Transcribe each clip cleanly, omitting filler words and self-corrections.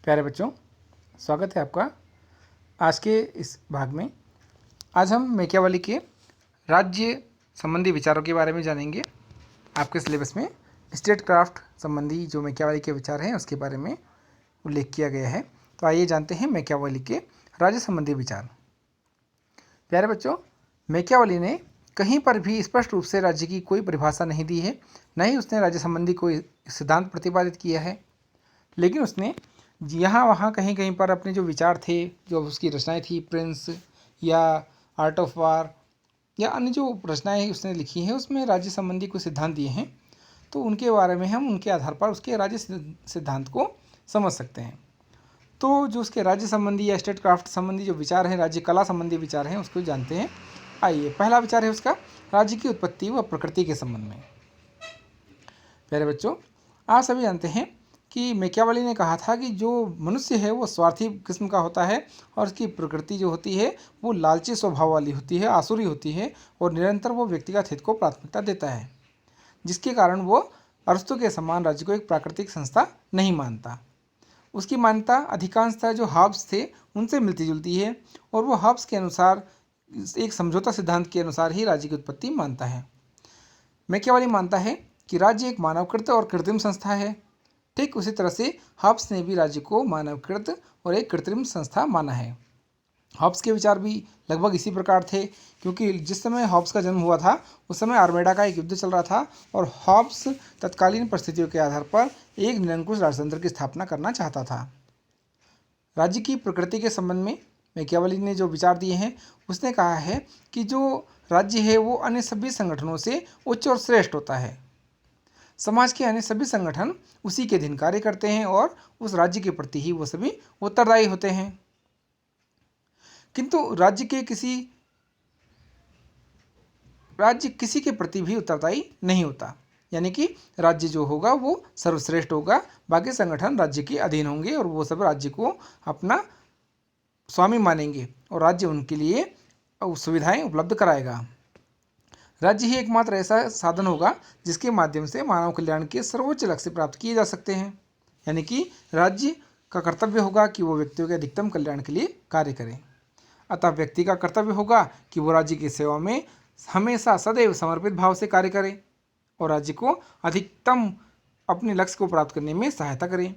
प्यारे बच्चों, स्वागत है आपका आज के इस भाग में। आज हम मैकियावेली के राज्य संबंधी विचारों के बारे में जानेंगे। आपके सिलेबस में स्टेट क्राफ्ट संबंधी जो मैकियावेली के विचार हैं उसके बारे में उल्लेख किया गया है। तो आइए जानते हैं मैकियावेली के राज्य संबंधी विचार। प्यारे बच्चों, मैकियावेली ने कहीं पर भी स्पष्ट रूप से राज्य की कोई परिभाषा नहीं दी है, न ही उसने राज्य संबंधी कोई सिद्धांत प्रतिपादित किया है। लेकिन उसने यहाँ वहाँ कहीं कहीं पर अपने जो विचार थे, जो उसकी रचनाएं थी, प्रिंस या आर्ट ऑफ वार या अन्य जो रचनाएं उसने लिखी हैं, उसमें राज्य संबंधी कुछ सिद्धांत दिए हैं। तो उनके बारे में हम उनके आधार पर उसके राज्य सिद्धांत को समझ सकते हैं। तो जो उसके राज्य संबंधी या स्टेट क्राफ्ट संबंधी जो विचार हैं, राज्य कला संबंधी विचार हैं, उसको जानते हैं। आइए, पहला विचार है उसका राज्य की उत्पत्ति व प्रकृति के संबंध में। प्यारे बच्चों, आप सभी जानते हैं कि मैकियावेली ने कहा था कि जो मनुष्य है वो स्वार्थी किस्म का होता है और उसकी प्रकृति जो होती है वो लालची स्वभाव वाली होती है, आसुरी होती है और निरंतर वो व्यक्तिगत हित को प्राथमिकता देता है, जिसके कारण वो अरस्तु के समान राज्य को एक प्राकृतिक संस्था नहीं मानता। उसकी मान्यता अधिकांशतः जो हॉब्स थे उनसे मिलती जुलती है और वो हॉब्स के अनुसार एक समझौता सिद्धांत के अनुसार ही राज्य की उत्पत्ति मानता है। मैकियावेली मानता है कि राज्य एक मानवकृत और कृत्रिम संस्था है। ठीक उसी तरह से हॉब्स ने भी राज्य को मानवकृत और एक कृत्रिम संस्था माना है। हॉब्स के विचार भी लगभग इसी प्रकार थे, क्योंकि जिस समय हॉब्स का जन्म हुआ था उस समय आर्मेडा का एक युद्ध चल रहा था और हॉब्स तत्कालीन परिस्थितियों के आधार पर एक निरंकुश राजतंत्र की स्थापना करना चाहता था। राज्य की प्रकृति के संबंध में मैकियावेली ने जो विचार दिए हैं, उसने कहा है कि जो राज्य है वो अन्य सभी संगठनों से उच्च और श्रेष्ठ होता है। समाज के अन्य सभी संगठन उसी के अधीन कार्य करते हैं और उस राज्य के प्रति ही वो सभी उत्तरदायी होते हैं। किंतु राज्य किसी के प्रति भी उत्तरदायी नहीं होता, यानी कि राज्य जो होगा वो सर्वश्रेष्ठ होगा, बाकी संगठन राज्य के अधीन होंगे और वो सब राज्य को अपना स्वामी मानेंगे और राज्य उनके लिए सुविधाएं उपलब्ध कराएगा। राज्य ही एकमात्र ऐसा साधन होगा जिसके माध्यम से मानव कल्याण के सर्वोच्च लक्ष्य प्राप्त किए जा सकते हैं। यानी कि राज्य का कर्तव्य होगा कि वो व्यक्तियों के अधिकतम कल्याण के लिए कार्य करें। अतः व्यक्ति का कर्तव्य होगा कि वो राज्य की सेवा में हमेशा सदैव समर्पित भाव से कार्य करे और राज्य को अधिकतम अपने लक्ष्य को प्राप्त करने में सहायता करें।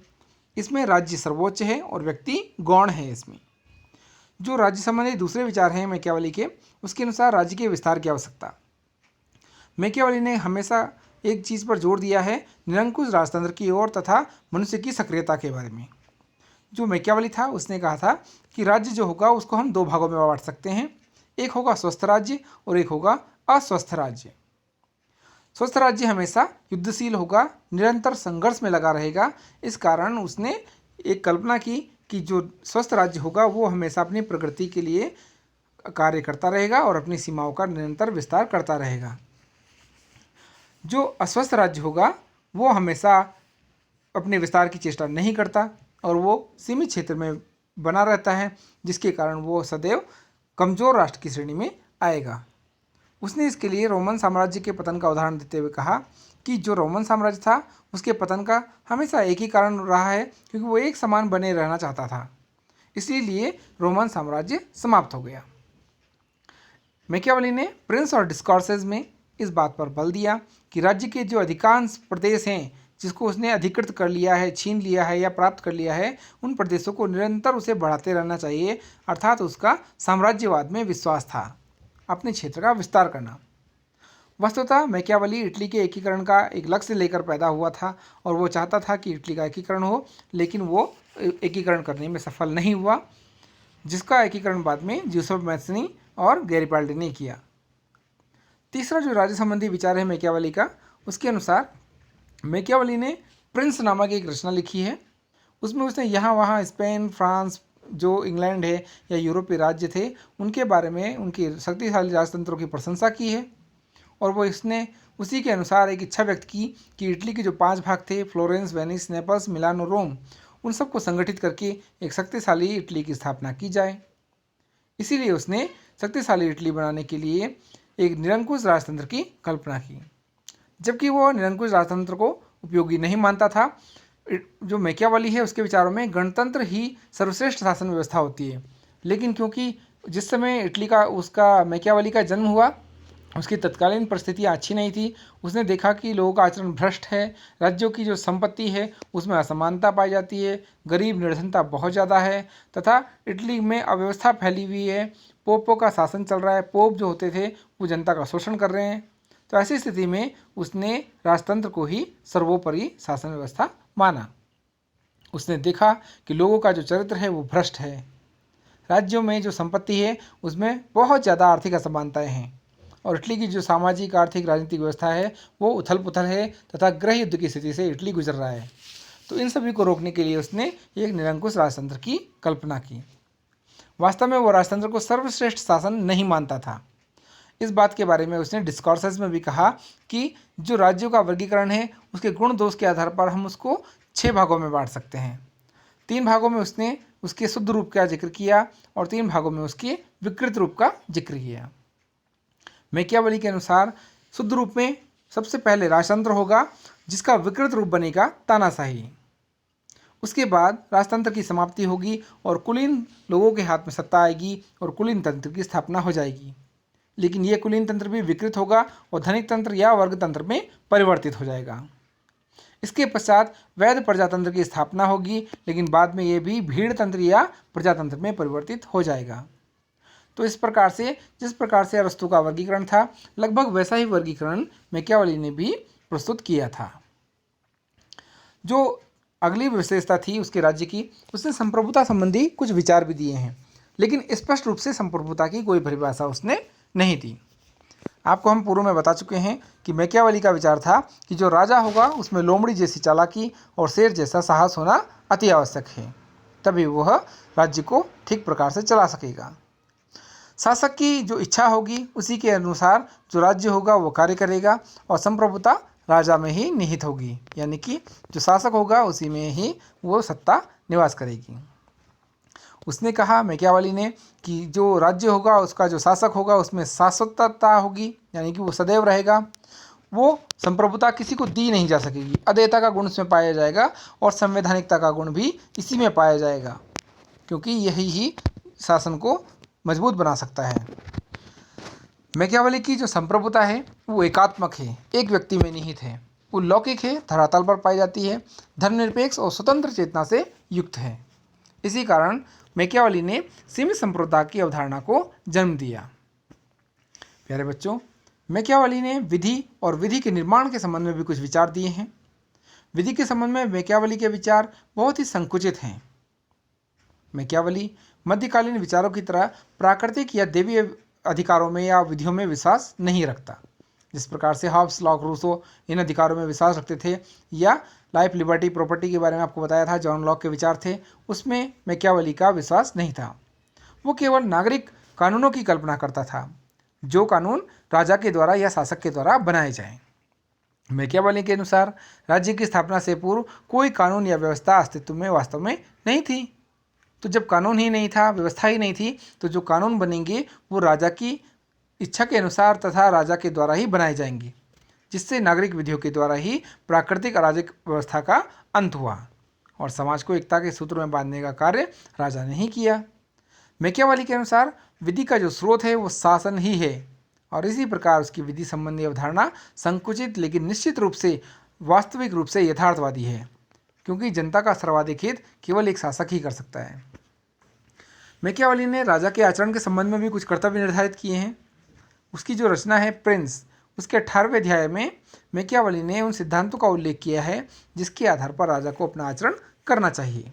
इसमें राज्य सर्वोच्च है और व्यक्ति गौण है। इसमें जो राज्य संबंधी दूसरे विचार हैं मैकियावेली के, उसके अनुसार राज्य के विस्तार की आवश्यकता। मैकियावेली ने हमेशा एक चीज़ पर जोर दिया है, निरंकुश राजतंत्र की ओर तथा मनुष्य की सक्रियता के बारे में। जो मैकियावेली था उसने कहा था कि राज्य जो होगा उसको हम दो भागों में बांट सकते हैं, एक होगा स्वस्थ राज्य और एक होगा अस्वस्थ राज्य। स्वस्थ राज्य हमेशा युद्धशील होगा, निरंतर संघर्ष में लगा रहेगा। इस कारण उसने एक कल्पना की कि जो स्वस्थ राज्य होगा वो हमेशा अपनी प्रकृति के लिए कार्य करता रहेगा और अपनी सीमाओं का निरंतर विस्तार करता रहेगा। जो अस्वस्थ राज्य होगा वो हमेशा अपने विस्तार की चेष्टा नहीं करता और वो सीमित क्षेत्र में बना रहता है, जिसके कारण वो सदैव कमजोर राष्ट्र की श्रेणी में आएगा। उसने इसके लिए रोमन साम्राज्य के पतन का उदाहरण देते हुए कहा कि जो रोमन साम्राज्य था उसके पतन का हमेशा एक ही कारण रहा है, क्योंकि वो एक समान बने रहना चाहता था, इसीलिए रोमन साम्राज्य समाप्त हो गया। मैकियावेली ने प्रिंस और डिस्कोर्सेस में इस बात पर बल दिया कि राज्य के जो अधिकांश प्रदेश हैं जिसको उसने अधिकृत कर लिया है, छीन लिया है या प्राप्त कर लिया है, उन प्रदेशों को निरंतर उसे बढ़ाते रहना चाहिए। अर्थात उसका साम्राज्यवाद में विश्वास था, अपने क्षेत्र का विस्तार करना। वस्तुतः मैकियावेली इटली के एकीकरण का एक लक्ष्य लेकर पैदा हुआ था और वो चाहता था कि इटली का एकीकरण हो, लेकिन वो एकीकरण करने में सफल नहीं हुआ, जिसका एकीकरण बाद में ज्यूसेप मैज़नी और गैरिबाल्डी ने किया। तीसरा जो राज्य संबंधी विचार है मैकियावेली का, उसके अनुसार मैकियावेली ने प्रिंस नामक एक रचना लिखी है। उसमें उसने यहाँ वहाँ स्पेन, फ्रांस, जो इंग्लैंड है या यूरोपीय राज्य थे, उनके बारे में उनकी शक्तिशाली राजतंत्रों की प्रशंसा की है और वो इसने उसी के अनुसार एक इच्छा व्यक्त की कि इटली के जो 5 भाग थे, फ्लोरेंस, वेनिस, नेपल्स, मिलान और रोम, उन सबको संगठित करके एक शक्तिशाली इटली की स्थापना की जाए। इसीलिए उसने शक्तिशाली इटली बनाने के लिए एक निरंकुश राजतंत्र की कल्पना की। जबकि वो निरंकुश राजतंत्र को उपयोगी नहीं मानता था, जो मैकियावेली है उसके विचारों में गणतंत्र ही सर्वश्रेष्ठ शासन व्यवस्था होती है। लेकिन क्योंकि जिस समय इटली का उसका मैकियावेली का जन्म हुआ, उसकी तत्कालीन परिस्थितियाँ अच्छी नहीं थी। उसने देखा कि लोगों का आचरण भ्रष्ट है, राज्यों की जो संपत्ति है उसमें असमानता पाई जाती है, गरीब निर्धनता बहुत ज़्यादा है तथा इटली में अव्यवस्था फैली हुई है, पोपों का शासन चल रहा है, पोप जो होते थे वो जनता का शोषण कर रहे हैं। तो ऐसी स्थिति में उसने राजतंत्र को ही सर्वोपरि शासन व्यवस्था माना। उसने देखा कि लोगों का जो चरित्र है वो भ्रष्ट है, राज्यों में जो संपत्ति है उसमें बहुत ज़्यादा आर्थिक असमानताएं हैं और इटली की जो सामाजिक आर्थिक राजनीतिक व्यवस्था है वो उथल पुथल है तथा गृह युद्ध की स्थिति से इटली गुजर रहा है। तो इन सभी को रोकने के लिए उसने एक निरंकुश राजतंत्र की कल्पना की। वास्तव में वो राजतंत्र को सर्वश्रेष्ठ शासन नहीं मानता था। इस बात के बारे में उसने डिस्कॉर्सेस में भी कहा कि जो राज्यों का वर्गीकरण है उसके गुण दोष के आधार पर हम उसको 6 भागों में बांट सकते हैं। 3 भागों में उसने उसके शुद्ध रूप का जिक्र किया और 3 भागों में उसके विकृत रूप का जिक्र किया। मैकियावेली के अनुसार शुद्ध रूप में सबसे पहले राजतंत्र होगा जिसका विकृत रूप बनेगा तानाशाही। उसके बाद राजतंत्र की समाप्ति होगी और कुलीन लोगों के हाथ में सत्ता आएगी और कुलीन तंत्र की स्थापना हो जाएगी। लेकिन यह कुलीन तंत्र भी विकृत होगा और धनिक तंत्र या वर्ग तंत्र में परिवर्तित हो जाएगा। इसके पश्चात वैध प्रजातंत्र की स्थापना होगी, लेकिन बाद में यह भी भीड़ तंत्र या प्रजातंत्र में परिवर्तित हो जाएगा। तो इस प्रकार से जिस प्रकार से अरस्तु का वर्गीकरण था, लगभग वैसा ही वर्गीकरण मैकियावेली ने भी प्रस्तुत किया था। जो अगली विशेषता थी उसके राज्य की, उसने संप्रभुता संबंधी कुछ विचार भी दिए हैं, लेकिन स्पष्ट रूप से संप्रभुता की कोई परिभाषा उसने नहीं दी। आपको हम पूर्व में बता चुके हैं कि मैकियावेली का विचार था कि जो राजा होगा उसमें लोमड़ी जैसी चालाकी और शेर जैसा साहस होना अति आवश्यक है, तभी वह राज्य को ठीक प्रकार से चला सकेगा। शासक की जो इच्छा होगी उसी के अनुसार जो राज्य होगा वो कार्य करेगा और संप्रभुता राजा में ही निहित होगी, यानी कि जो शासक होगा उसी में ही वो सत्ता निवास करेगी। उसने कहा मैकियावेली ने कि जो राज्य होगा उसका जो शासक होगा उसमें शाश्वतता होगी, यानी कि वो सदैव रहेगा। वो संप्रभुता किसी को दी नहीं जा सकेगी, अदेयता का गुण उसमें पाया जाएगा और संवैधानिकता का गुण भी इसी में पाया जाएगा, क्योंकि यही ही शासन को मजबूत बना सकता है। मैकियावेली की जो संप्रभुता है वो एकात्मक है, एक व्यक्ति में निहित है, वो लौकिक है, धरातल पर पाई जाती है, धर्मनिरपेक्ष और स्वतंत्र चेतना से युक्त है। इसी कारण मैकियावेली ने सीमित संप्रभुता की अवधारणा को जन्म दिया। प्यारे बच्चों, मैकियावेली ने विधि और विधि के निर्माण के संबंध में भी कुछ विचार दिए हैं। विधि के संबंध में मैकियावेली के विचार बहुत ही संकुचित हैं। मैकियावेली मध्यकालीन विचारों की तरह प्राकृतिक या दैवीय अधिकारों में या विधियों में विश्वास नहीं रखता। जिस प्रकार से हॉब्स, लॉक, रूसो इन अधिकारों में विश्वास रखते थे या लाइफ, लिबर्टी, प्रॉपर्टी के बारे में आपको बताया था, जॉन लॉक के विचार थे, उसमें मैकियावेली का विश्वास नहीं था। वो केवल नागरिक कानूनों की कल्पना करता था, जो कानून राजा के द्वारा या शासक के द्वारा बनाए जाएं। मैकियावेली के अनुसार राज्य की स्थापना से पूर्व कोई कानून या व्यवस्था अस्तित्व में वास्तव में नहीं थी। तो जब कानून ही नहीं था, व्यवस्था ही नहीं थी, तो जो कानून बनेंगे वो राजा की इच्छा के अनुसार तथा राजा के द्वारा ही बनाए जाएंगे, जिससे नागरिक विधियों के द्वारा ही प्राकृतिक अराजक व्यवस्था का अंत हुआ और समाज को एकता के सूत्र में बांधने का कार्य राजा ने ही किया। मैकियावेली के अनुसार विधि का जो स्रोत है वो शासन ही है और इसी प्रकार उसकी विधि संबंधी अवधारणा संकुचित लेकिन निश्चित रूप से वास्तविक रूप से यथार्थवादी है, क्योंकि जनता का सर्वाधिक हित केवल एक शासक ही कर सकता है। मैकियावेली ने राजा के आचरण के संबंध में भी कुछ कर्तव्य निर्धारित किए हैं। उसकी जो रचना है प्रिंस, उसके 18वें अध्याय में मैकियावेली ने उन सिद्धांतों का उल्लेख किया है जिसके आधार पर राजा को अपना आचरण करना चाहिए।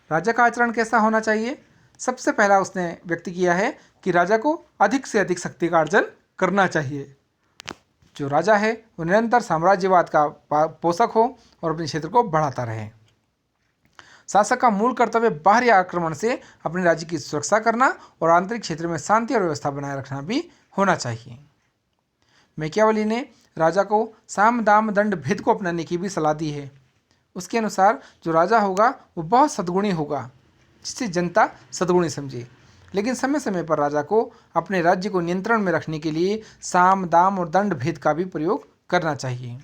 राजा का आचरण कैसा होना चाहिए? सबसे पहला उसने व्यक्त किया है कि राजा को अधिक से अधिक शक्ति का अर्जन करना चाहिए। जो राजा है वो निरंतर साम्राज्यवाद का पोषक हो और अपने क्षेत्र को बढ़ाता रहे। शासक का मूल कर्तव्य बाहरी आक्रमण से अपने राज्य की सुरक्षा करना और आंतरिक क्षेत्र में शांति और व्यवस्था बनाए रखना भी होना चाहिए। मैकियावेली ने राजा को साम, दाम, दंड भेद को अपनाने की भी सलाह दी है। उसके अनुसार जो राजा होगा वो बहुत सद्गुणी होगा, जिससे जनता सद्गुणी समझे, लेकिन समय समय पर राजा को अपने राज्य को नियंत्रण में रखने के लिए साम, दाम और दंड भेद का भी प्रयोग करना चाहिए।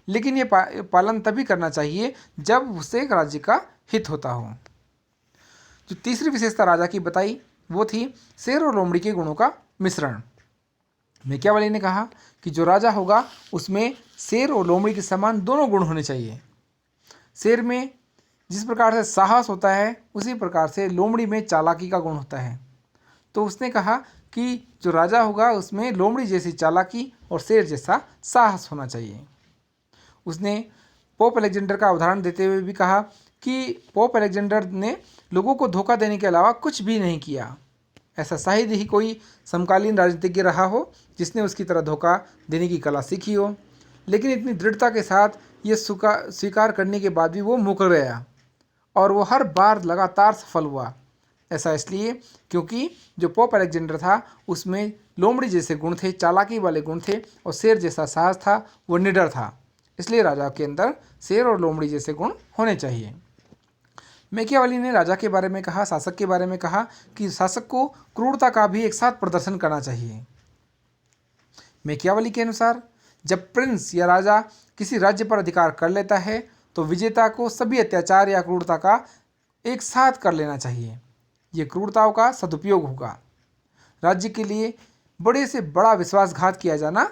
लेकिन ये पालन तभी करना चाहिए जब उससे राज्य का हित होता हो। जो तीसरी विशेषता राजा की बताई वो थी शेर और लोमड़ी के गुणों का मिश्रण। मैकियावेली ने कहा कि जो राजा होगा उसमें शेर और लोमड़ी के समान दोनों गुण होने चाहिए। शेर में जिस प्रकार से साहस होता है उसी प्रकार से लोमड़ी में चालाकी का गुण होता है। तो उसने कहा कि जो राजा होगा उसमें लोमड़ी जैसी चालाकी और शेर जैसा साहस होना चाहिए। उसने पोप अलेक्जेंडर का उदाहरण देते हुए भी कहा कि पोप अलेक्जेंडर ने लोगों को धोखा देने के अलावा कुछ भी नहीं किया। ऐसा शायद ही कोई समकालीन राजनीतिज्ञ रहा हो जिसने उसकी तरह धोखा देने की कला सीखी हो, लेकिन इतनी दृढ़ता के साथ ये स्वीकार करने के बाद भी वो मुकर गया और वो हर बार लगातार सफल हुआ। ऐसा इसलिए क्योंकि जो पोप अलेक्जेंडर था उसमें लोमड़ी जैसे गुण थे, चालाकी वाले गुण थे, और शेर जैसा साहस था, वो निडर था। इसलिए राजा के अंदर शेर और लोमड़ी जैसे गुण होने चाहिए। मैकियावेली ने राजा के बारे में कहा, शासक के बारे में कहा कि शासक को क्रूरता का भी एक साथ प्रदर्शन करना चाहिए। मैकियावेली के अनुसार जब प्रिंस या राजा किसी राज्य पर अधिकार कर लेता है तो विजेता को सभी अत्याचार या क्रूरता का एक साथ कर लेना चाहिए। ये क्रूरताओं का सदुपयोग होगा। राज्य के लिए बड़े से बड़ा विश्वासघात किया जाना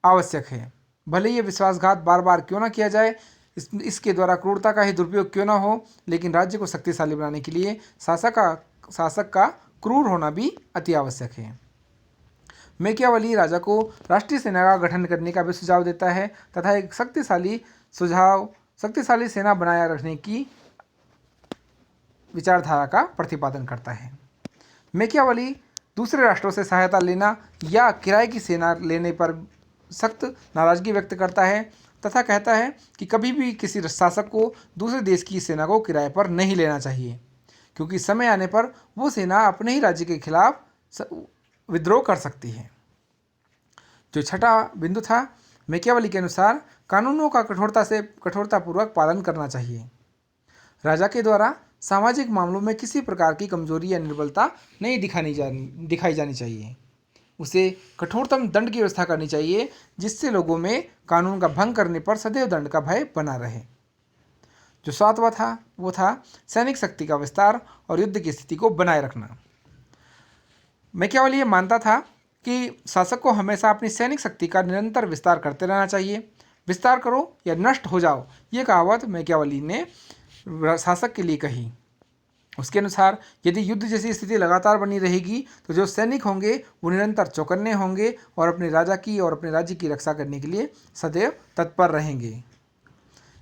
आवश्यक है, भले ये विश्वासघात बार बार क्यों ना किया जाए, इसके द्वारा क्रूरता का ही दुरुपयोग क्यों ना हो, लेकिन राज्य को शक्तिशाली बनाने के लिए शासक का क्रूर होना भी अति आवश्यक है। मैकियावेली राजा को राष्ट्रीय सेना का गठन करने का भी सुझाव देता है तथा एक शक्तिशाली सेना बनाए रखने की विचारधारा का प्रतिपादन करता है। मैकियावेली दूसरे राष्ट्रों से सहायता लेना या किराए की सेना लेने पर सख्त नाराजगी व्यक्त करता है तथा कहता है कि कभी भी किसी शासक को दूसरे देश की सेना को किराए पर नहीं लेना चाहिए, क्योंकि समय आने पर वो सेना अपने ही राज्य के खिलाफ विद्रोह कर सकती है। जो छठा बिंदु था, मैकियावेली के अनुसार कानूनों का कठोरतापूर्वक पालन करना चाहिए। राजा के द्वारा सामाजिक मामलों में किसी प्रकार की कमजोरी या निर्बलता नहीं दिखाई जानी चाहिए। उसे कठोरतम दंड की व्यवस्था करनी चाहिए जिससे लोगों में कानून का भंग करने पर सदैव दंड का भय बना रहे। जो सातवां था वो था सैनिक शक्ति का विस्तार और युद्ध की स्थिति को बनाए रखना। मैकियावेली ये मानता था कि शासक को हमेशा अपनी सैनिक शक्ति का निरंतर विस्तार करते रहना चाहिए। विस्तार करो या नष्ट हो जाओ, ये कहावत मैकियावेली ने शासक के लिए कही। उसके अनुसार यदि युद्ध जैसी स्थिति लगातार बनी रहेगी तो जो सैनिक होंगे वो निरंतर चौकन्ने होंगे और अपने राजा की और अपने राज्य की रक्षा करने के लिए सदैव तत्पर रहेंगे।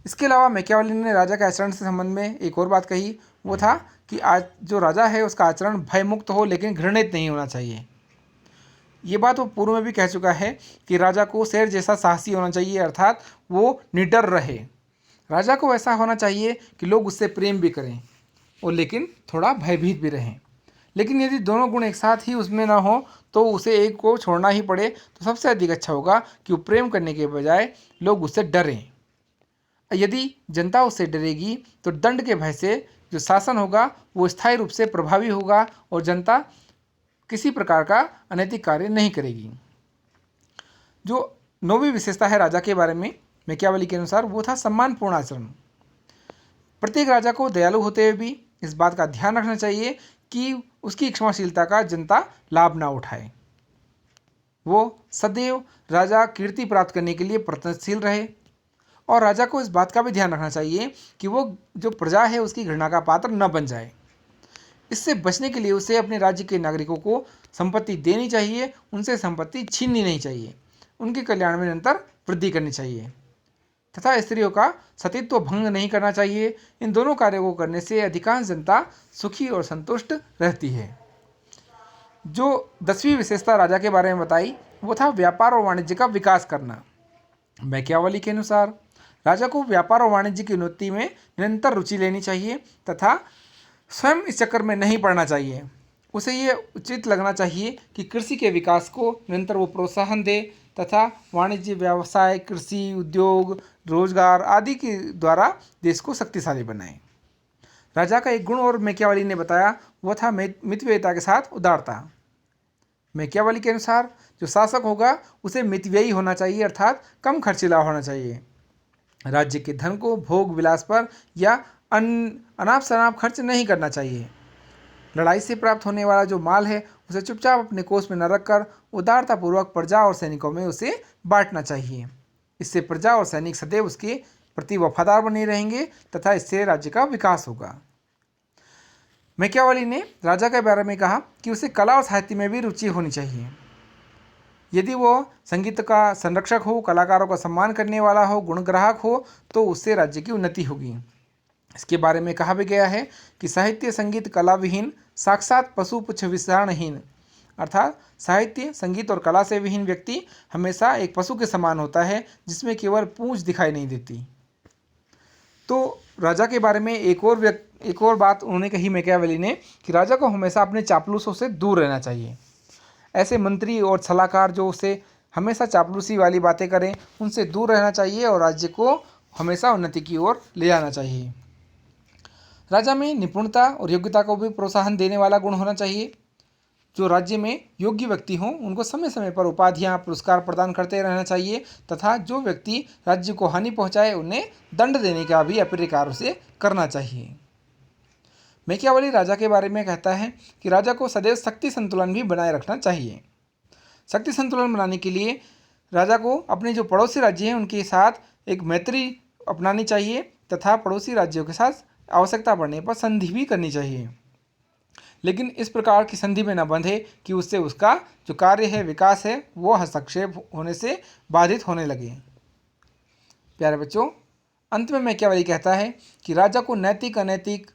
इसके अलावा मैकियावेली ने राजा के आचरण से संबंध में एक और बात कही, वो था कि आज जो राजा है उसका आचरण भयमुक्त हो लेकिन घृणित नहीं होना चाहिए। ये बात वो पूर्व में भी कह चुका है कि राजा को शेर जैसा साहसी होना चाहिए, अर्थात वो निडर रहे। राजा को ऐसा होना चाहिए कि लोग उससे प्रेम भी करें और लेकिन थोड़ा भयभीत भी रहें। लेकिन यदि दोनों गुण एक साथ ही उसमें ना हो तो उसे एक को छोड़ना ही पड़े तो सबसे अधिक अच्छा होगा कि वो प्रेम करने के बजाय लोग उससे डरें। यदि जनता उससे डरेगी तो दंड के भय से जो शासन होगा वो स्थायी रूप से प्रभावी होगा और जनता किसी प्रकार का अनैतिक कार्य नहीं करेगी। जो नौवीं विशेषता है राजा के बारे में मैकियावेली के अनुसार वो था सम्मानपूर्ण आचरण। प्रत्येक राजा को दयालु होते हुए भी इस बात का ध्यान रखना चाहिए कि उसकी क्षमाशीलता का जनता लाभ ना उठाए। वो सदैव राजा कीर्ति प्राप्त करने के लिए प्रयत्नशील रहे और राजा को इस बात का भी ध्यान रखना चाहिए कि वो जो प्रजा है उसकी घृणा का पात्र न बन जाए। इससे बचने के लिए उसे अपने राज्य के नागरिकों को संपत्ति देनी चाहिए, उनसे संपत्ति छीननी नहीं चाहिए, उनके कल्याण में निरंतर वृद्धि करनी चाहिए तथा स्त्रियों का सतीत्व भंग नहीं करना चाहिए। इन दोनों कार्यों को करने से अधिकांश जनता सुखी और संतुष्ट रहती है। जो 10वीं विशेषता राजा के बारे में बताई वो था व्यापार और वाणिज्य का विकास करना। मैकियावेली के अनुसार राजा को व्यापार और वाणिज्य की उन्नति में निरंतर रुचि लेनी चाहिए तथा स्वयं इस चक्कर में नहीं पड़ना चाहिए। उसे ये उचित लगना चाहिए कि कृषि के विकास को निरंतर वो प्रोत्साहन दे तथा वाणिज्य, व्यवसाय, कृषि, उद्योग, रोजगार आदि के द्वारा देश को शक्तिशाली बनाए। राजा का एक गुण और मैकियावेली ने बताया वो था मितव्ययिता के साथ उदारता। मैकियावेली के अनुसार जो शासक होगा उसे मितव्ययी होना चाहिए, अर्थात कम खर्चीला होना चाहिए। राज्य के धन को भोग विलास पर या अनाप शनाप खर्च नहीं करना चाहिए। लड़ाई से प्राप्त होने वाला जो माल है उसे चुपचाप अपने कोष में न रखकर उदारतापूर्वक प्रजा और सैनिकों में उसे बांटना चाहिए। इससे प्रजा और सैनिक सदैव उसके प्रति वफादार बने रहेंगे तथा इससे राज्य का विकास होगा। मैकियावेली ने राजा के बारे में कहा कि उसे कला और साहित्य में भी रुचि होनी चाहिए। यदि वो संगीत का संरक्षक हो, कलाकारों का सम्मान करने वाला हो, गुणग्राहक हो, तो उससे राज्य की उन्नति होगी। इसके बारे में कहा भी गया है कि साहित्य संगीत कला विहीन साक्षात पशु पुच्छ विषाणहीन, अर्थात साहित्य संगीत और कला से विहीन व्यक्ति हमेशा एक पशु के समान होता है जिसमें केवल पूंछ दिखाई नहीं देती। तो राजा के बारे में एक और बात उन्होंने कही मैकियावेली ने कि राजा को हमेशा अपने चापलूसों से दूर रहना चाहिए। ऐसे मंत्री और सलाहकार जो उसे हमेशा चापलूसी वाली बातें करें उनसे दूर रहना चाहिए और राज्य को हमेशा उन्नति की ओर ले जाना चाहिए। राजा में निपुणता और योग्यता को भी प्रोत्साहन देने वाला गुण होना चाहिए। जो राज्य में योग्य व्यक्ति हों उनको समय समय पर उपाधियां पुरस्कार प्रदान करते रहना चाहिए तथा जो व्यक्ति राज्य को हानि पहुंचाए उन्हें दंड देने का भी अप्रिय कार्य उसे करना चाहिए। मैकियावेली राजा के बारे में कहता है कि राजा को सदैव शक्ति संतुलन भी बनाए रखना चाहिए। शक्ति संतुलन बनाने के लिए राजा को अपने जो पड़ोसी राज्य हैं उनके साथ एक मैत्री अपनानी चाहिए तथा पड़ोसी राज्यों के साथ आवश्यकता पड़ने पर संधि भी करनी चाहिए, लेकिन इस प्रकार की संधि में न बंधे कि उससे उसका जो कार्य है, विकास है, वो हस्तक्षेप होने से बाधित होने लगे। प्यारे बच्चों, अंत में मैकियावेली कहता है कि राजा को नैतिक अनैतिक,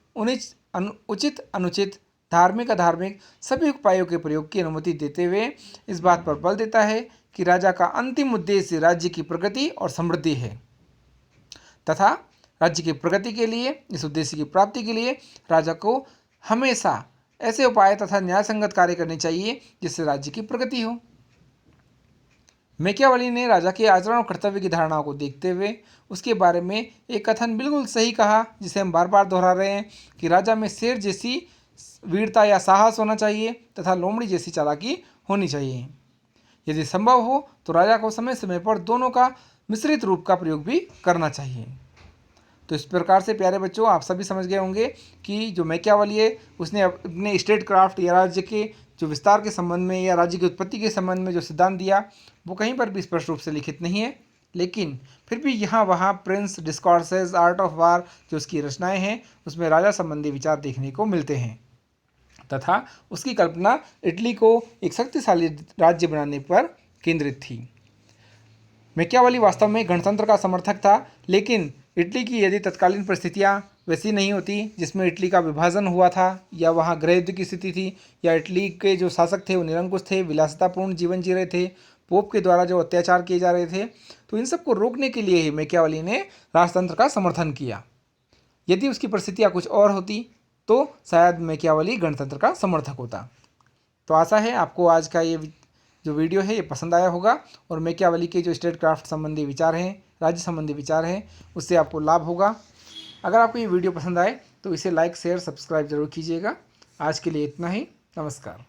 उचित अनुचित, धार्मिक अधार्मिक सभी उपायों के प्रयोग की अनुमति देते हुए इस बात पर बल देता है कि राजा का अंतिम उद्देश्य राज्य की प्रगति और समृद्धि है तथा राज्य की प्रगति के लिए, इस उद्देश्य की प्राप्ति के लिए राजा को हमेशा ऐसे उपाय तथा न्यायसंगत कार्य करने चाहिए जिससे राज्य की प्रगति हो। मैकियावेली ने राजा के आचरण और कर्तव्य की धारणाओं को देखते हुए उसके बारे में एक कथन बिल्कुल सही कहा जिसे हम बार बार दोहरा रहे हैं कि राजा में शेर जैसी वीरता या साहस होना चाहिए तथा लोमड़ी जैसी चालाकी होनी चाहिए। यदि संभव हो तो राजा को समय समय पर दोनों का मिश्रित रूप का प्रयोग भी करना चाहिए। तो इस प्रकार से प्यारे बच्चों, आप सभी समझ गए होंगे कि जो मैकियावेली है उसने अपने स्टेट क्राफ्ट या राज्य के जो विस्तार के संबंध में या राज्य की उत्पत्ति के संबंध में जो सिद्धांत दिया वो कहीं पर भी स्पष्ट रूप से लिखित नहीं है, लेकिन फिर भी यहाँ वहाँ प्रिंस डिस्कॉर्सेस, आर्ट ऑफ वार जो उसकी रचनाएं हैं उसमें राजा संबंधी विचार देखने को मिलते हैं तथा उसकी कल्पना इटली को एक शक्तिशाली राज्य बनाने पर केंद्रित थी। मैकियावेली वास्तव में गणतंत्र का समर्थक था, लेकिन इटली की यदि तत्कालीन परिस्थितियाँ वैसी नहीं होती जिसमें इटली का विभाजन हुआ था या वहाँ गृह युद्ध की स्थिति थी या इटली के जो शासक थे वो निरंकुश थे, विलासितापूर्ण जीवन जी रहे थे, पोप के द्वारा जो अत्याचार किए जा रहे थे, तो इन सब को रोकने के लिए ही मैकियावेली ने राजतंत्र का समर्थन किया। यदि उसकी परिस्थितियाँ कुछ और होती तो शायद मैकियावेली गणतंत्र का समर्थक होता। तो आशा है आपको आज का ये जो वीडियो है ये पसंद आया होगा और मैकियावेली के जो स्टेट क्राफ्ट संबंधी विचार हैं, राज्य संबंधी विचार हैं, उससे आपको लाभ होगा। अगर आपको ये वीडियो पसंद आए तो इसे लाइक शेयर सब्सक्राइब जरूर कीजिएगा। आज के लिए इतना ही। नमस्कार।